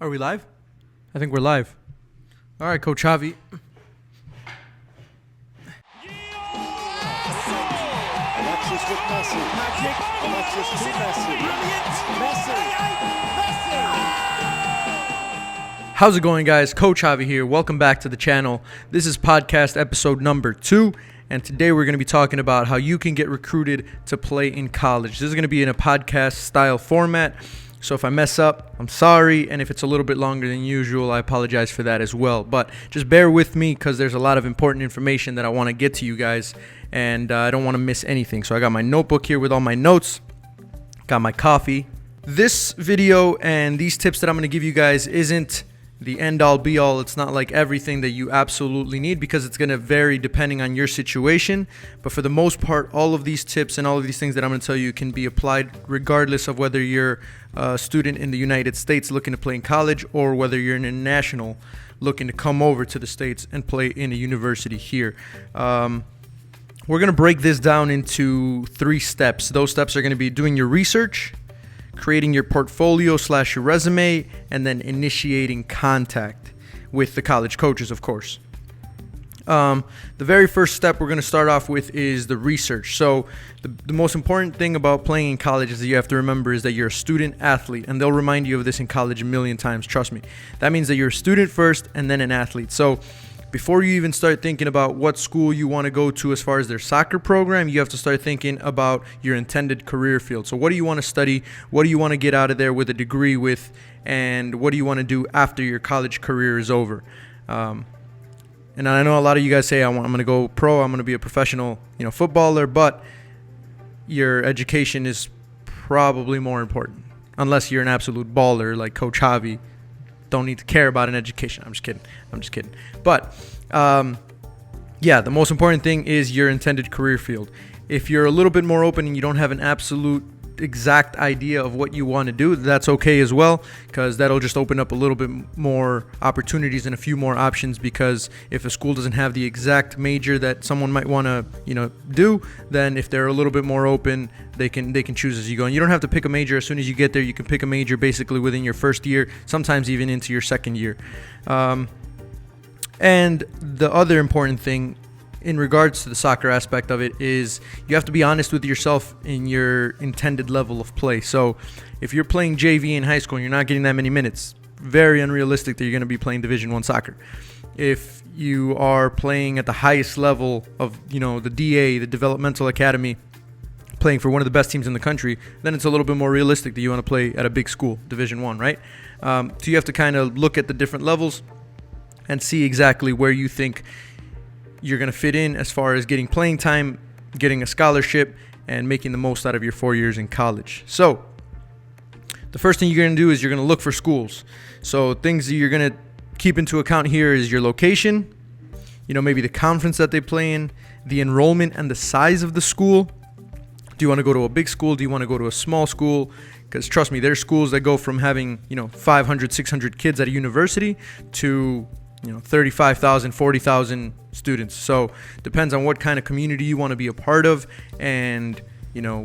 Are we live? I think we're live. All right, Coach Javi. Alexis with Messi. Magic. Alexis to Messi. Brilliant. Messi. How's it going, guys? Coach Javi here. Welcome back to the channel. This is podcast episode number 2, and today we're going to be talking about how you can get recruited to play in college. This is going to be in a podcast style format, so if I mess up, I'm sorry, and if it's a little bit longer than usual, I apologize for that as well. But just bear with me because there's a lot of important information that I want to get to you guys, and I don't want to miss anything. So I got my notebook here with all my notes, got my coffee. This video and these tips that I'm going to give you guys isn't the end-all be-all. It's not like everything that you absolutely need because it's going to vary depending on your situation. But for the most part, all of these tips and all of these things that I'm going to tell you can be applied regardless of whether you're a student in the United States looking to play in college or whether you're an international looking to come over to the States and play in a university here. We're going to break this down into 3 steps. Those steps are going to be doing your research, creating your portfolio / your resume, and then initiating contact with the college coaches, of course. The very first step we're going to start off with is the research. So the most important thing about playing in college is that you have to remember is that you're a student athlete, and they'll remind you of this in college a million times, trust me. That means that you're a student first and then an athlete. So before you even start thinking about what school you want to go to as far as their soccer program, you have to start thinking about your intended career field. So what do you want to study? What do you want to get out of there with a degree with? And what do you want to do after your college career is over? And I know a lot of you guys say, I'm going to go pro, I'm going to be a professional, footballer, but your education is probably more important. Unless you're an absolute baller like Coach Javi. Don't need to care about an education. I'm just kidding. But the most important thing is your intended career field. If you're a little bit more open and you don't have an absolute exact idea of what you want to do, that's okay as well, because that'll just open up a little bit more opportunities and a few more options. Because if a school doesn't have the exact major that someone might want to do, then if they're a little bit more open, they can choose as you go. And you don't have to pick a major as soon as you get there. You can pick a major basically within your first year, sometimes even into your second year. And the other important thing in regards to the soccer aspect of it is you have to be honest with yourself in your intended level of play. So if you're playing JV in high school and you're not getting that many minutes, very unrealistic that you're going to be playing Division I soccer. If you are playing at the highest level of, the DA, the developmental academy, playing for one of the best teams in the country, then it's a little bit more realistic that you want to play at a big school, Division I, right? So you have to kind of look at the different levels and see exactly where you think you're going to fit in as far as getting playing time, getting a scholarship, and making the most out of your 4 years in college. So the first thing you're going to do is you're going to look for schools. So things that you're going to keep into account here is your location, maybe the conference that they play in, the enrollment and the size of the school. Do you want to go to a big school? Do you want to go to a small school? Because trust me, there's schools that go from having 500, 600 kids at a university to 35,000, 40,000 students. So depends on what kind of community you want to be a part of and,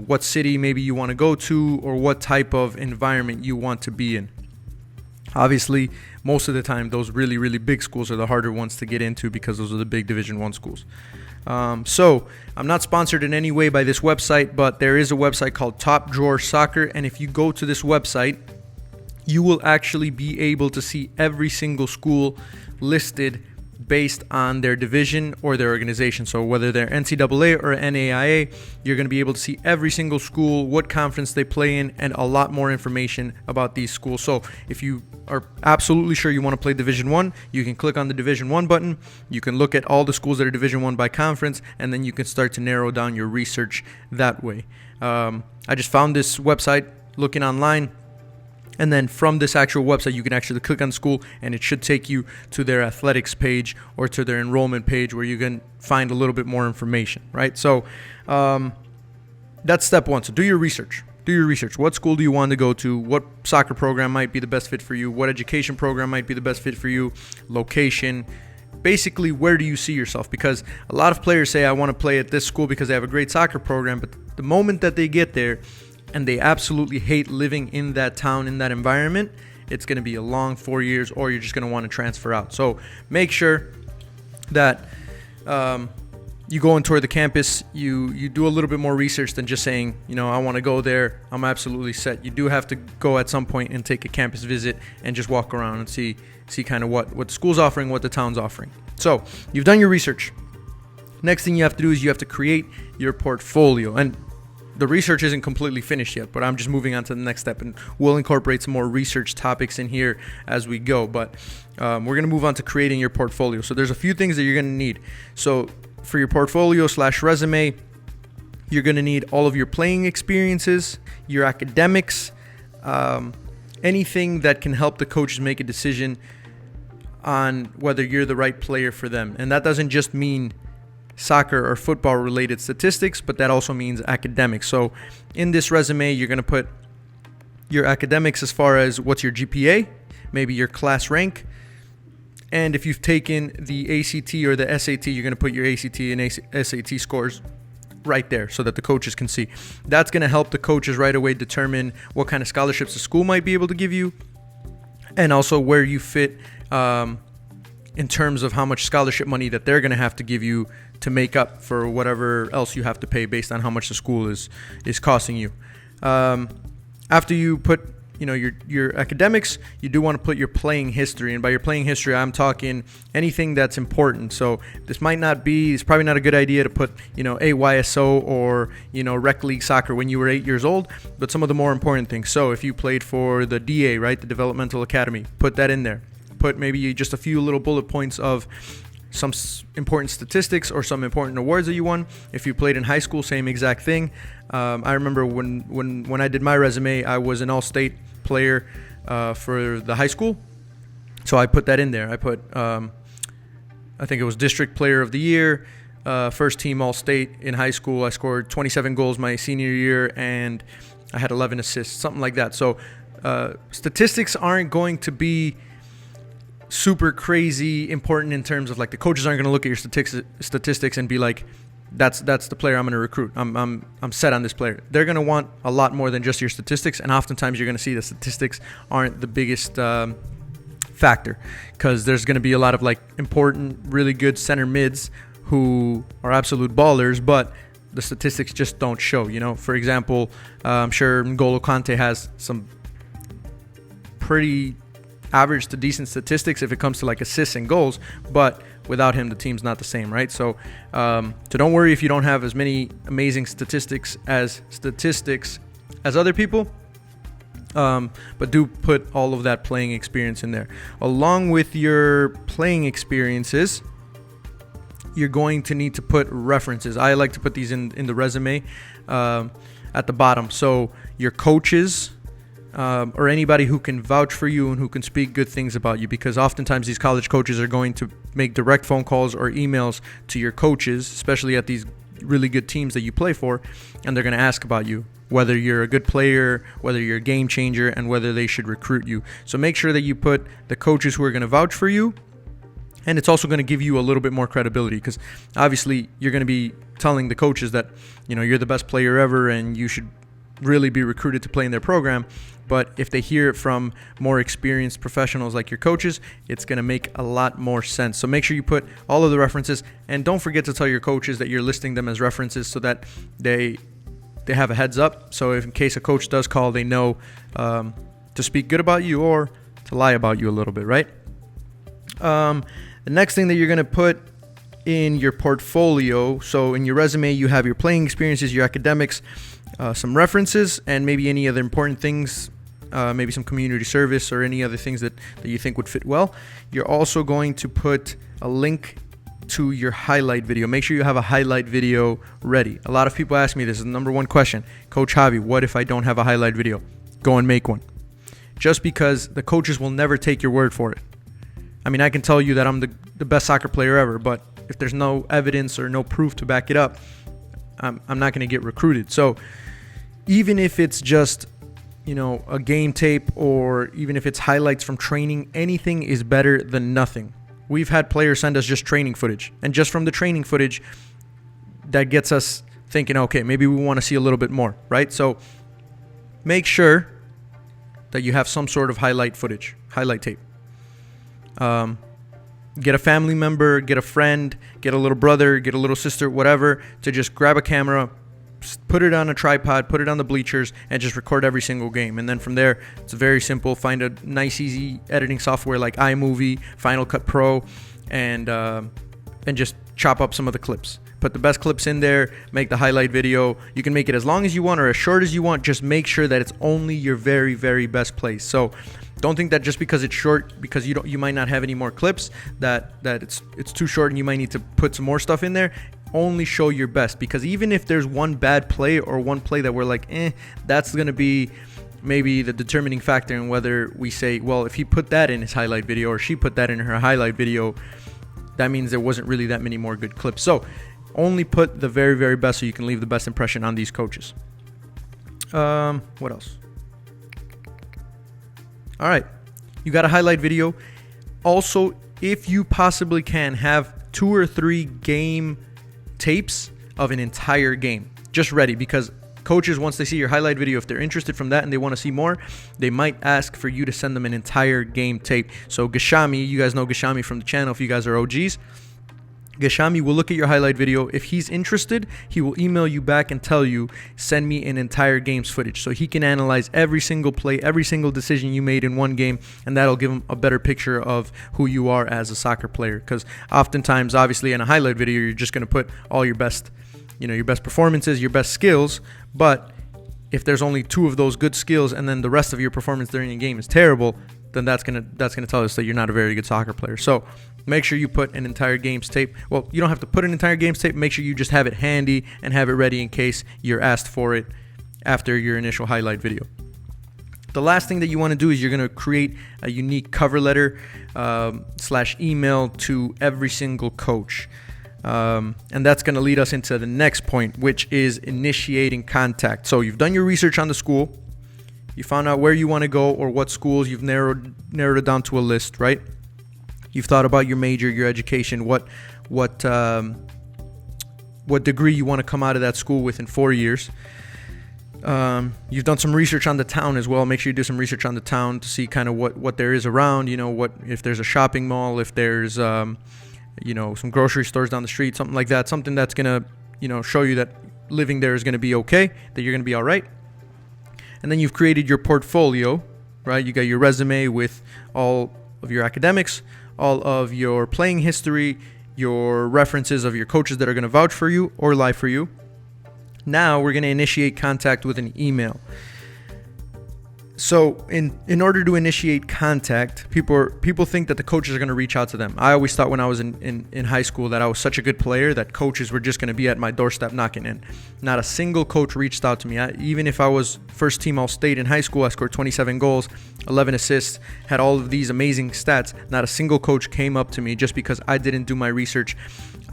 what city maybe you want to go to or what type of environment you want to be in. Obviously, most of the time, those really, really big schools are the harder ones to get into because those are the big Division I schools. So I'm not sponsored in any way by this website, but there is a website called Top Drawer Soccer. And if you go to this website, you will actually be able to see every single school listed based on their division or their organization. So whether they're NCAA or NAIA, you're going to be able to see every single school, what conference they play in, and a lot more information about these schools. So if you are absolutely sure you want to play Division I, you can click on the Division I button. You can look at all the schools that are Division I by conference, and then you can start to narrow down your research that way. I just found this website looking online. And then from this actual website, you can actually click on school and it should take you to their athletics page or to their enrollment page where you can find a little bit more information, right? So that's step 1. So do your research. What school do you want to go to? What soccer program might be the best fit for you? What education program might be the best fit for you? Location. Basically, where do you see yourself? Because a lot of players say, I want to play at this school because they have a great soccer program. But the moment that they get there, and they absolutely hate living in that town, in that environment, it's going to be a long 4 years, or you're just going to want to transfer out. So make sure that you go and tour the campus, you do a little bit more research than just saying, I want to go there, I'm absolutely set. You do have to go at some point and take a campus visit and just walk around and see kind of what the school's offering, what the town's offering. So you've done your research. Next thing you have to do is you have to create your portfolio. And the research isn't completely finished yet, but I'm just moving on to the next step, and we'll incorporate some more research topics in here as we go. But we're going to move on to creating your portfolio. So there's a few things that you're going to need. So for your portfolio/resume, you're going to need all of your playing experiences, your academics, anything that can help the coaches make a decision on whether you're the right player for them. And that doesn't just mean soccer or football related statistics, but that also means academics. So in this resume, you're going to put your academics as far as what's your GPA, maybe your class rank, and if you've taken the ACT or the SAT, you're going to put your ACT and SAT scores right there so that the coaches can see. That's going to help the coaches right away determine what kind of scholarships the school might be able to give you, and also where you fit in terms of how much scholarship money that they're going to have to give you to make up for whatever else you have to pay based on how much the school is costing you. After you put your academics, you do want to put your playing history. And by your playing history, I'm talking anything that's important. So it's probably not a good idea to put, AYSO or, rec league soccer when you were 8 years old, but some of the more important things. So if you played for the DA, right, the Developmental Academy, put that in there. Put maybe just a few little bullet points of some important statistics or some important awards that you won. If you played in high school, same exact thing. I remember when I did my resume, I was an all-state player for the high school, so I put that in there. I put I think it was district player of the year, first team all-state in high school. I scored 27 goals my senior year, and I had 11 assists, something like that. So statistics aren't going to be super crazy important in terms of, like, the coaches aren't going to look at your statistics and be like, that's the player I'm going to recruit. I'm set on this player. They're going to want a lot more than just your statistics, and oftentimes you're going to see the statistics aren't the biggest factor, because there's going to be a lot of, like, important, really good center mids who are absolute ballers, but the statistics just don't show. For example, I'm sure N'Golo Kante has some pretty average to decent statistics if it comes to, like, assists and goals, but without him, the team's not the same, right? So don't worry if you don't have as many amazing statistics as other people, but do put all of that playing experience in there. Along with your playing experiences, you're going to need to put references. I like to put these in the resume at the bottom. So your coaches, or anybody who can vouch for you and who can speak good things about you, because oftentimes these college coaches are going to make direct phone calls or emails to your coaches, especially at these really good teams that you play for, and they're going to ask about you, whether you're a good player, whether you're a game changer, and whether they should recruit you. So make sure that you put the coaches who are going to vouch for you, and it's also going to give you a little bit more credibility, because obviously you're going to be telling the coaches that you're the best player ever and you should really be recruited to play in their program. But if they hear it from more experienced professionals like your coaches, it's going to make a lot more sense. So make sure you put all of the references, and don't forget to tell your coaches that you're listing them as references so that they have a heads up. So if in case a coach does call, they know to speak good about you or to lie about you a little bit, right? The next thing that you're going to put in your portfolio, so in your resume, you have your playing experiences, your academics, some references, and maybe any other important things, maybe some community service or any other things that you think would fit well. You're also going to put a link to your highlight video. Make sure you have a highlight video ready. A lot of people ask me, this is the number one question: Coach Javi, what if I don't have a highlight video? Go and make one. Just because the coaches will never take your word for it. I mean, I can tell you that I'm the best soccer player ever, but if there's no evidence or no proof to back it up, I'm not going to get recruited. So even if it's just, a game tape, or even if it's highlights from training, anything is better than nothing. We've had players send us just training footage, and just from the training footage, that gets us thinking, okay, maybe we want to see a little bit more, right? So make sure that you have some sort of highlight tape. Get a family member, get a friend, get a little brother, get a little sister, whatever, to just grab a camera, put it on a tripod, put it on the bleachers, and just record every single game. And then from there, it's very simple. Find a nice, easy editing software like iMovie, Final Cut Pro, and just chop up some of the clips. Put the best clips in there, make the highlight video. You can make it as long as you want or as short as you want. Just make sure that it's only your very, very best plays. So don't think that just because it's short, because you might not have any more clips, that it's too short and you might need to put some more stuff in there. Only show your best, because even if there's one bad play or one play that we're like, that's going to be maybe the determining factor in whether we say, well, if he put that in his highlight video or she put that in her highlight video, that means there wasn't really that many more good clips. So only put the very, very best so you can leave the best impression on these coaches. What else? All right. You got a highlight video. Also, if you possibly can, have 2 or 3 game tapes of an entire game just ready, because coaches, once they see your highlight video, if they're interested from that and they want to see more, they might ask for you to send them an entire game tape. So Gashami, you guys know Gashami from the channel if you guys are OGs. Gashami will look at your highlight video. If he's interested, he will email you back and tell you, send me an entire game's footage, so he can analyze every single play, every single decision you made in one game, and that'll give him a better picture of who you are as a soccer player. Because oftentimes, obviously, in a highlight video, you're just going to put all your best, your best performances, your best skills. But if there's only 2 of those good skills and then the rest of your performance during a game is terrible, then that's gonna tell us that you're not a very good soccer player. So make sure you put an entire game's tape. Well, you don't have to put an entire game's tape. Make sure you just have it handy and have it ready in case you're asked for it after your initial highlight video. The last thing that you want to do is you're going to create a unique cover letter / email to every single coach. And that's going to lead us into the next point, which is initiating contact. So you've done your research on the school. You found out where you want to go or what schools. You've narrowed it down to a list, right? You've thought about your major, your education, what degree you want to come out of that school with in 4 years. You've done some research on the town as well. Make sure you do some research on the town to see kind of what there is around. What if there's a shopping mall, if there's some grocery stores down the street, something like that. Something that's gonna show you that living there is gonna be okay, that you're gonna be all right. And then you've created your portfolio, right? You got your resume with all of your academics, all of your playing history, your references of your coaches that are going to vouch for you or lie for you. Now we're going to initiate contact with an email. So in order to initiate contact, people think that the coaches are going to reach out to them. I always thought when I was in high school that I was such a good player that coaches were just going to be at my doorstep knocking in. Not a single coach reached out to me. Even if I was first team All-State in high school, I scored 27 goals, 11 assists, had all of these amazing stats. Not a single coach came up to me just because I didn't do my research.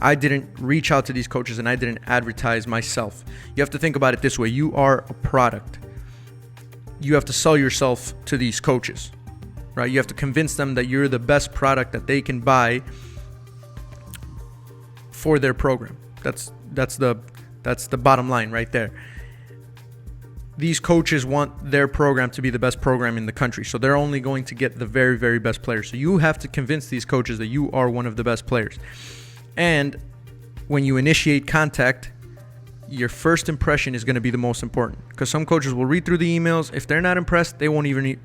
I didn't reach out to these coaches and I didn't advertise myself. You have to think about it this way. You are a product. You have to sell yourself to these coaches, right? You have to convince them that you're the best product that they can buy for their program. That's the bottom line right there. These coaches want their program to be the best program in the country, so they're only going to get the very, very best players. So you have to convince these coaches that you are one of the best players. And when you initiate contact, your first impression is going to be the most important, because some coaches will read through the emails. If they're not impressed, they won't even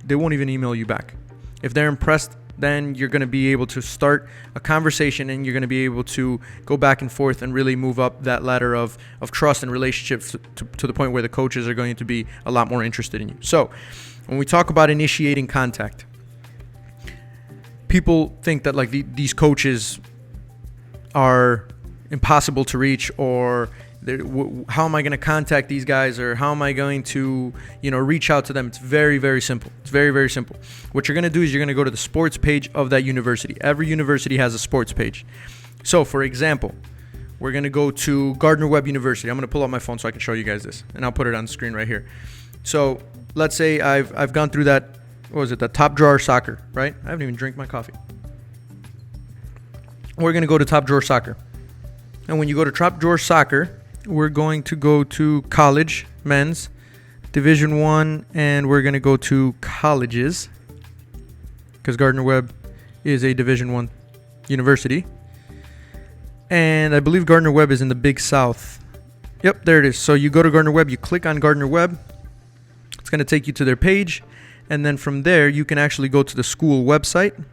email you back. If they're impressed, then you're going to be able to start a conversation and you're going to be able to go back and forth and really move up that ladder of trust and relationships to the point where the coaches are going to be a lot more interested in you. So when we talk about initiating contact, people think that these coaches are impossible to reach, or how am I going to contact these guys, or how am I going to reach out to them? It's very, very simple. It's very, very simple. What you're going to do is you're going to go to the sports page of that university. Every university has a sports page. So for example, we're going to go to Gardner-Webb University. I'm going to pull out my phone so I can show you guys this, and I'll put it on the screen right here. So let's say I've gone through that, the Top Drawer Soccer, right? I haven't even drank my coffee. We're going to go to Top Drawer Soccer. And when you go to Top Drawer Soccer, we're going to go to college, men's, Division 1, and we're going to go to colleges because Gardner-Webb is a Division 1 university. And I believe Gardner-Webb is in the Big South. Yep, there it is. So you go to Gardner-Webb, you click on Gardner-Webb. It's going to take you to their page. And then from there, you can actually go to the school website.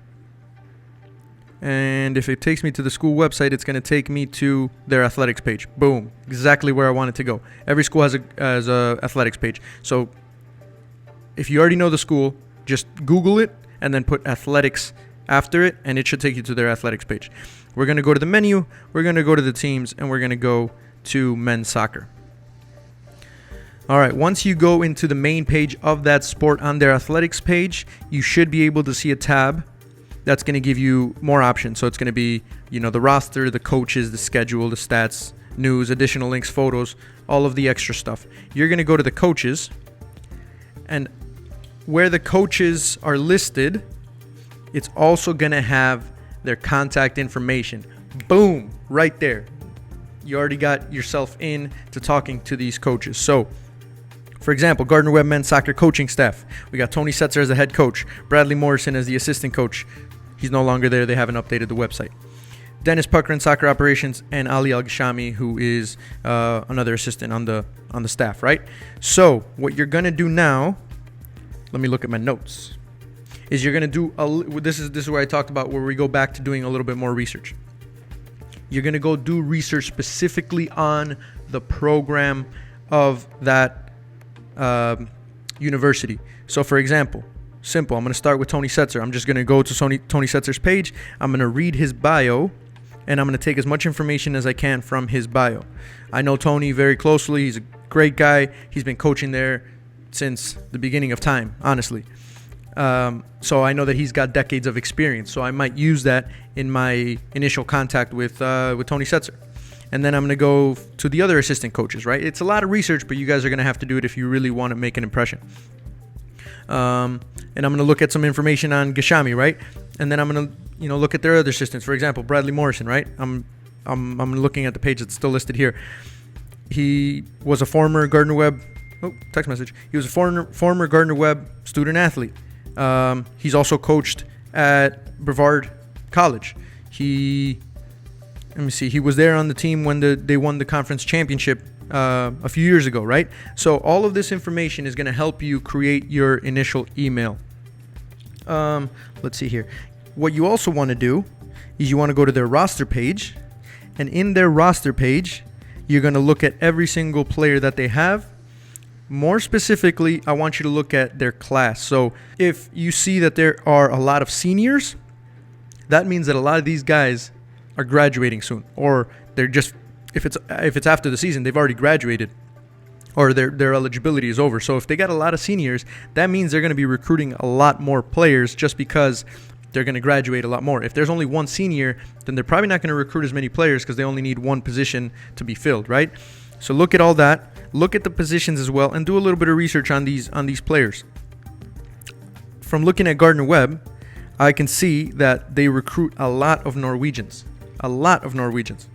And if it takes me to the school website, it's going to take me to their athletics page. Boom. Exactly where I want it to go. Every school has a athletics page. So if you already know the school, just Google it and then put athletics after it, and it should take you to their athletics page. We're going to go to the menu, we're going to go to the teams, and we're going to go to men's soccer. All right, once you go into the main page of that sport on their athletics page, you should be able to see a tab that's going to give you more options. So it's going to be, the roster, the coaches, the schedule, the stats, news, additional links, photos, all of the extra stuff. You're going to go to the coaches, and where the coaches are listed, it's also going to have their contact information. Boom, right there. You already got yourself in to talking to these coaches. So, for example, Gardner-Webb men's soccer coaching staff. We got Tony Setzer as the head coach, Bradley Morrison as the assistant coach. He's no longer there. They haven't updated the website. Dennis Puckrin, soccer operations, and Ali Al-Gashami, who is another assistant on the staff, right? So what you're going to do now, let me look at my notes, is you're going to do, this is where I talked about where we go back to doing a little bit more research. You're going to go do research specifically on the program of that university. So, for example, simple, I'm going to start with Tony Setzer. I'm just going to go to Tony Setzer's page. I'm going to read his bio, and I'm going to take as much information as I can from his bio. I know Tony very closely. He's a great guy. He's been coaching there since the beginning of time, honestly. So I know that he's got decades of experience. So I might use that in my initial contact with Tony Setzer. And then I'm going to go to the other assistant coaches, right? It's a lot of research, but you guys are going to have to do it if you really want to make an impression. And I'm going to look at some information on Gashami, right? And then I'm going to, look at their other assistants. For example, Bradley Morrison, right? I'm looking at the page that's still listed here. He was a former Gardner-Webb, text message. He was a former Gardner-Webb student athlete. He's also coached at Brevard College. He was there on the team when they won the conference championship a few years ago, right? So all of this information is going to help you create your initial email. Let's see here. What you also want to do is you want to go to their roster page, and in their roster page, you're going to look at every single player that they have. More specifically, I want you to look at their class. So if you see that there are a lot of seniors, that means that a lot of these guys are graduating soon, or they're just, if it's after the season, they've already graduated, or their eligibility is over. So if they got a lot of seniors, that means they're going to be recruiting a lot more players just because they're going to graduate a lot more. If there's only one senior, then they're probably not going to recruit as many players because they only need one position to be filled, right? So look at all that. Look at the positions as well, and do a little bit of research on these players. From looking at Gardner-Webb, I can see that they recruit a lot of Norwegians. A lot of Norwegians.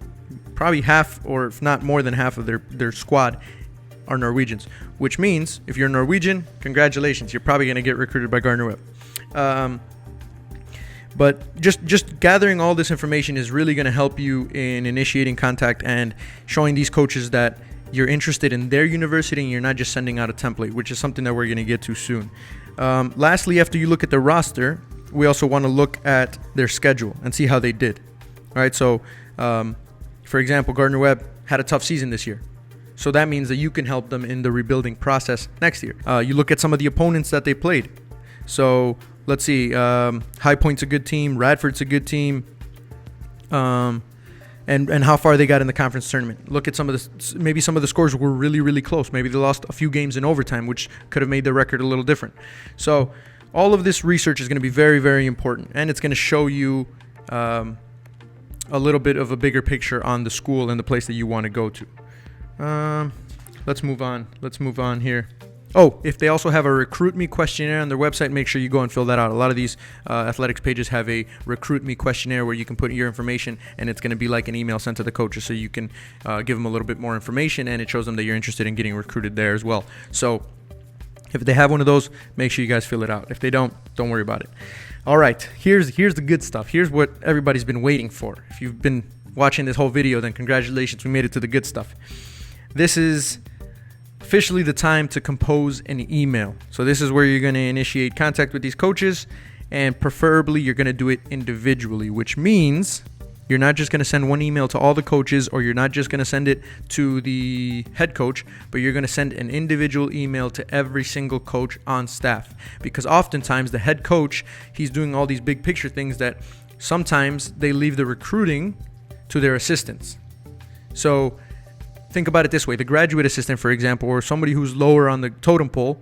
Probably half, or if not more than half of their squad are Norwegians. Which means, if you're Norwegian, congratulations. You're probably going to get recruited by Gardner-Webb. But just gathering all this information is really going to help you in initiating contact and showing these coaches that you're interested in their university and you're not just sending out a template, which is something that we're going to get to soon. Lastly, after you look at the roster, we also want to look at their schedule and see how they did. All right, so for example, Gardner-Webb had a tough season this year. So that means that you can help them in the rebuilding process next year. You look at some of the opponents that they played. So let's see, High Point's a good team, Radford's a good team, and how far they got in the conference tournament. Look at maybe some of the scores were really, really close. Maybe they lost a few games in overtime, which could have made their record a little different. So all of this research is going to be very, very important, and it's going to show you a little bit of a bigger picture on the school and the place that you want to go to. Let's move on here. Oh, if they also have a Recruit Me questionnaire on their website, make sure you go and fill that out. A lot of these athletics pages have a Recruit Me questionnaire where you can put your information, and it's going to be like an email sent to the coaches, so you can give them a little bit more information, and it shows them that you're interested in getting recruited there as well. So If they have one of those, make sure you guys fill it out. If they don't worry about it. All right, here's the good stuff. Here's what everybody's been waiting for. If you've been watching this whole video, then congratulations, we made it to the good stuff. This is officially the time to compose an email. So this is where you're going to initiate contact with these coaches, and preferably you're going to do it individually, which means you're not just going to send one email to all the coaches, or you're not just going to send it to the head coach, but you're going to send an individual email to every single coach on staff. Because oftentimes the head coach, he's doing all these big picture things that sometimes they leave the recruiting to their assistants. So think about it this way. The graduate assistant, for example, or somebody who's lower on the totem pole,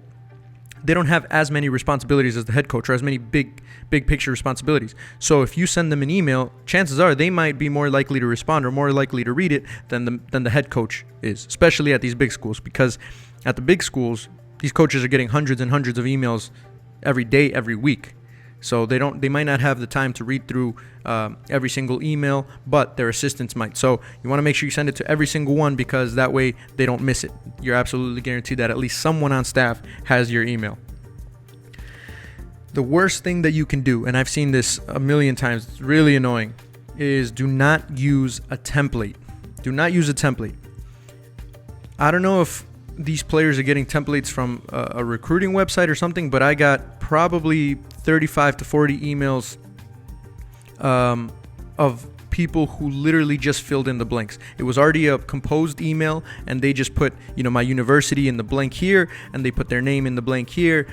they don't have as many responsibilities as the head coach, or as many big picture responsibilities. So if you send them an email, chances are they might be more likely to respond or more likely to read it than the head coach is, especially at these big schools, because at the big schools, these coaches are getting hundreds and hundreds of emails every day, every week. So they might not have the time to read through every single email, but their assistants might. So you want to make sure you send it to every single one, because that way they don't miss it. You're absolutely guaranteed that at least someone on staff has your email. The worst thing that you can do, and I've seen this a million times, it's really annoying, is do not use a template. Do not use a template. I don't know if these players are getting templates from a recruiting website or something, but I got probably 35 to 40 emails of people who literally just filled in the blanks. It was already a composed email, and they just put, my university in the blank here, and they put their name in the blank here,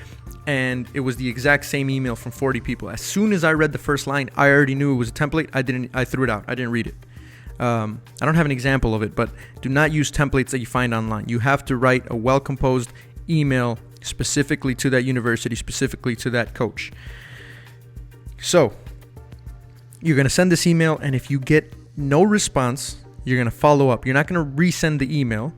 and it was the exact same email from 40 people. As soon as I read the first line, I already knew it was a template. I threw it out. I didn't read it. I don't have an example of it, but do not use templates that you find online. You have to write a well-composed email specifically to that university, specifically to that coach. So you're going to send this email, and if you get no response, you're going to follow up. You're not going to resend the email,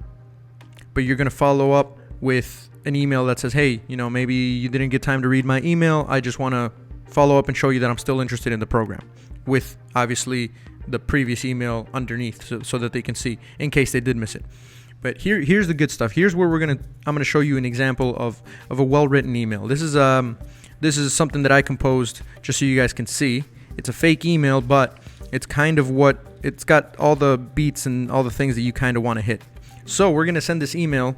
but you're going to follow up with an email that says, hey, maybe you didn't get time to read my email. I just want to follow up and show you that I'm still interested in the program, with obviously the previous email underneath, so that they can see in case they did miss it. But here's the good stuff. Here's where I'm gonna show you an example of a well-written email. This is something that I composed just so you guys can see. It's a fake email, but it's kind of it's got all the beats and all the things that you kind of want to hit. So we're gonna send this email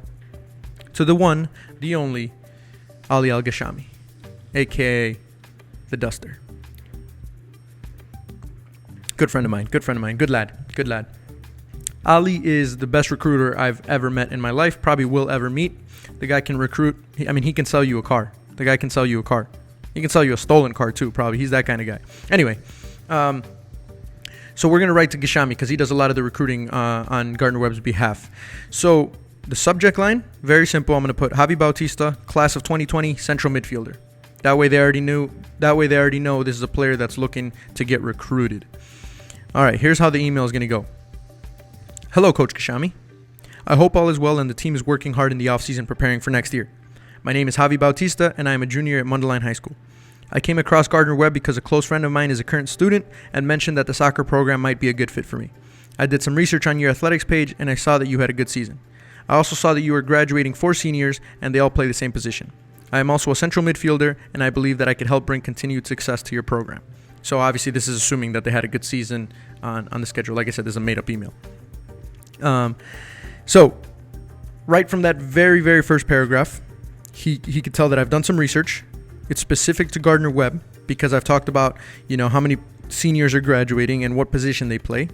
to the one, the only, Ali Al-Ghashami, aka the Duster. Good friend of mine, good lad. Ali is the best recruiter I've ever met in my life, probably will ever meet. The guy can recruit. He can sell you a car. The guy can sell you a car. He can sell you a stolen car too, probably. He's that kind of guy. Anyway, so we're going to write to Ghashami because he does a lot of the recruiting on Gardner Webb's behalf. So the subject line, very simple. I'm going to put Javi Bautista, class of 2020, central midfielder. That way they already know this is a player that's looking to get recruited. All right, here's how the email is going to go. Hello, Coach Ghashami. I hope all is well and the team is working hard in the offseason preparing for next year. My name is Javi Bautista, and I am a junior at Mundelein High School. I came across Gardner Webb because a close friend of mine is a current student and mentioned that the soccer program might be a good fit for me. I did some research on your athletics page, and I saw that you had a good season. I also saw that you were graduating 4 seniors, and they all play the same position. I am also a central midfielder, and I believe that I could help bring continued success to your program. So obviously this is assuming that they had a good season on the schedule. Like I said, this is a made-up email. So right from that very, very first paragraph, he could tell that I've done some research. It's specific to Gardner Webb because I've talked about, how many seniors are graduating and what position they play.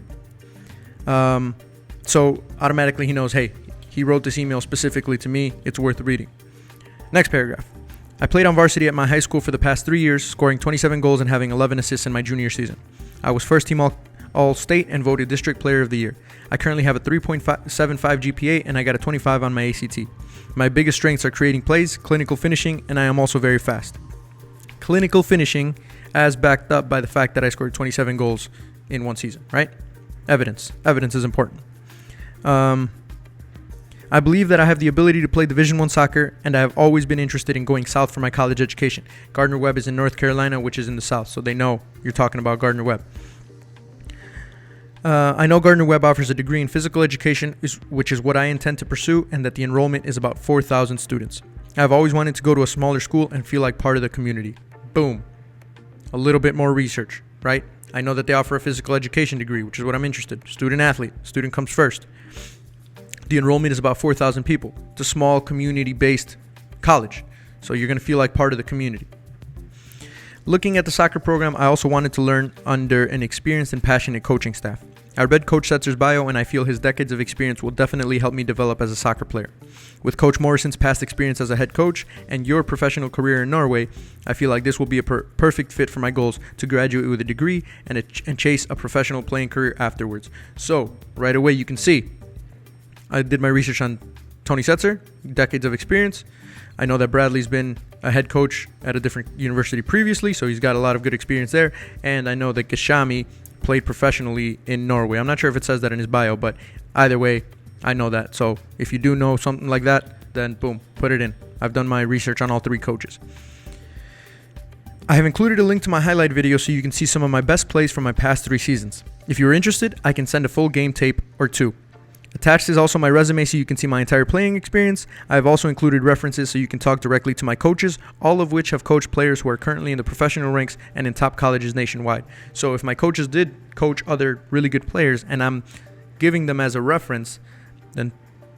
So automatically he knows, hey, he wrote this email specifically to me. It's worth reading. Next paragraph. I played on varsity at my high school for the past 3 years, scoring 27 goals and having 11 assists in my junior season. I was first team all-state and voted district player of the year. I currently have a 3.75 GPA and I got a 25 on my ACT. My biggest strengths are creating plays, clinical finishing, and I am also very fast. Clinical finishing as backed up by the fact that I scored 27 goals in one season, right? Evidence is important. I believe that I have the ability to play Division I soccer, and I have always been interested in going south for my college education. Gardner Webb is in North Carolina, which is in the south, so they know you're talking about Gardner Webb. I know Gardner Webb offers a degree in physical education, which is what I intend to pursue, and that the enrollment is about 4,000 students. I've always wanted to go to a smaller school and feel like part of the community. Boom. A little bit more research, right? I know that they offer a physical education degree, which is what I'm interested in. Student athlete. Student comes first. The enrollment is about 4,000 people. It's a small community-based college, so you're going to feel like part of the community. Looking at the soccer program, I also wanted to learn under an experienced and passionate coaching staff. I read Coach Setzer's bio, and I feel his decades of experience will definitely help me develop as a soccer player. With Coach Morrison's past experience as a head coach and your professional career in Norway, I feel like this will be a perfect fit for my goals to graduate with a degree and chase a professional playing career afterwards. So, right away you can see, I did my research on Tony Setzer, decades of experience. I know that Bradley's been a head coach at a different university previously, so he's got a lot of good experience there. And I know that Gashami played professionally in Norway. I'm not sure if it says that in his bio, but either way, I know that. So if you do know something like that, then boom, put it in. I've done my research on all three coaches. I have included a link to my highlight video so you can see some of my best plays from my past 3 seasons. If you're interested, I can send a full game tape or 2. Attached is also my resume so you can see my entire playing experience. I have also included references so you can talk directly to my coaches, all of which have coached players who are currently in the professional ranks and in top colleges nationwide. So if my coaches did coach other really good players and I'm giving them as a reference, then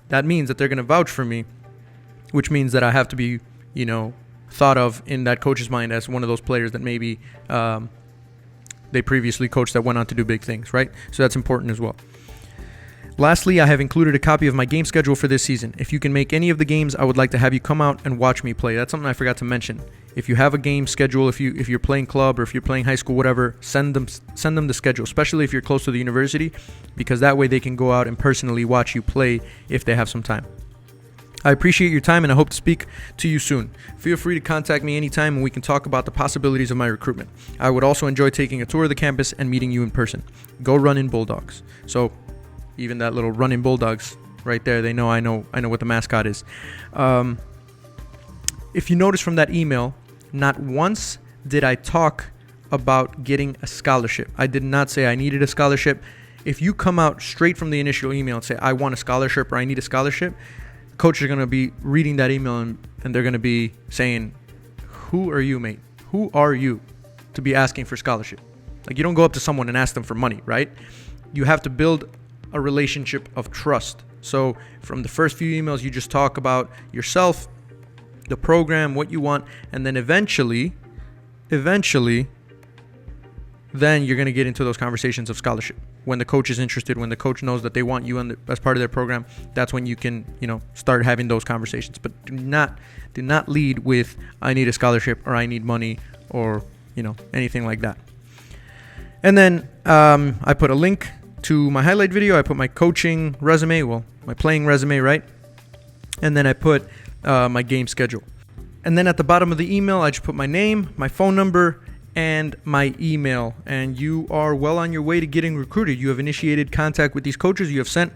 that means that they're going to vouch for me, which means that I have to be, thought of in that coach's mind as one of those players that maybe they previously coached that went on to do big things, right? So that's important as well. Lastly, I have included a copy of my game schedule for this season. If you can make any of the games, I would like to have you come out and watch me play. That's something I forgot to mention. If you have a game schedule, if you're playing club or if you're playing high school, whatever, send them the schedule, especially if you're close to the university, because that way they can go out and personally watch you play if they have some time. I appreciate your time and I hope to speak to you soon. Feel free to contact me anytime and we can talk about the possibilities of my recruitment. I would also enjoy taking a tour of the campus and meeting you in person. Go Runnin' Bulldogs. So even that little Runnin' Bulldogs right there, they know I know what the mascot is. If you notice from that email, not once did I talk about getting a scholarship. I did not say I needed a scholarship. If you come out straight from the initial email and say I want a scholarship or I need a scholarship, coaches are going to be reading that email and they're going to be saying, who are you, mate? Who are you to be asking for scholarship? Like, you don't go up to someone and ask them for money, right? You have to build a relationship of trust. So from the first few emails, you just talk about yourself, the program, what you want, and then eventually, then you're going to get into those conversations of scholarship. When the coach is interested, when the coach knows that they want you as part of their program, that's when you can, start having those conversations. But do not lead with I need a scholarship or I need money or, anything like that. And then I put a link to my highlight video. I put my coaching resume, my playing resume, right? And then I put my game schedule. And then at the bottom of the email, I just put my name, my phone number, and my email. And you are well on your way to getting recruited. You have initiated contact with these coaches. You have sent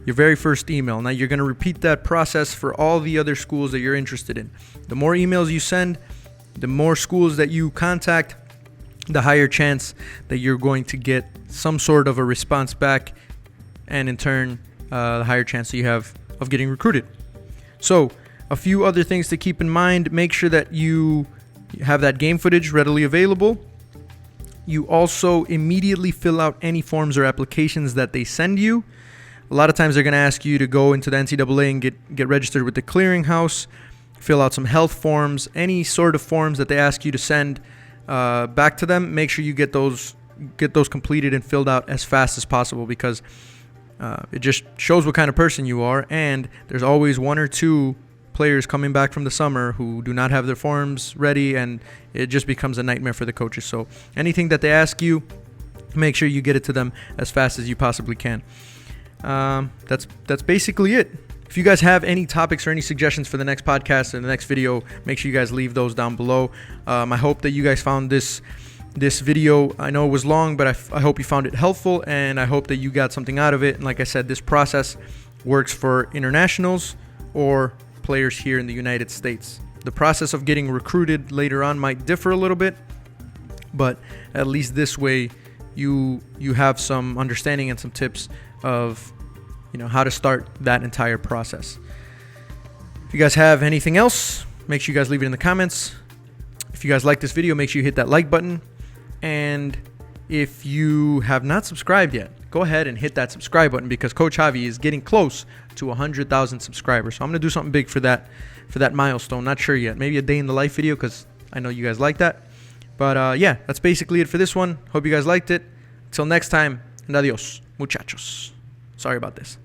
your very first email. Now you're going to repeat that process for all the other schools that you're interested in. The more emails you send, the more schools that you contact, the higher chance that you're going to get some sort of a response back, and in turn, the higher chance that you have of getting recruited. So, a few other things to keep in mind. Make sure that you have that game footage readily available. You also immediately fill out any forms or applications that they send you. A lot of times they're going to ask you to go into the NCAA and get registered with the clearinghouse, fill out some health forms, any sort of forms that they ask you to send back to them. Make sure you get those completed and filled out as fast as possible, because it just shows what kind of person you are. And there's always 1 or 2 players coming back from the summer who do not have their forms ready, and it just becomes a nightmare for the coaches. So anything that they ask you, make sure you get it to them as fast as you possibly can. That's basically it. If you guys have any topics or any suggestions for the next podcast or the next video, make sure you guys leave those down below. I hope that you guys found this video, I know it was long, but I hope you found it helpful, and I hope that you got something out of it. And like I said, this process works for internationals or players here in the United States. The process of getting recruited later on might differ a little bit, but at least this way you have some understanding and some tips of how to start that entire process. If you guys have anything else, make sure you guys leave it in the comments. If you guys like this video, make sure you hit that like button. And if you have not subscribed yet, go ahead and hit that subscribe button, because Coach Javi is getting close to 100,000 subscribers. So I'm going to do something big for that milestone. Not sure yet. Maybe a day in the life video, because I know you guys like that. But yeah, that's basically it for this one. Hope you guys liked it. Until next time, and adios, muchachos. Sorry about this.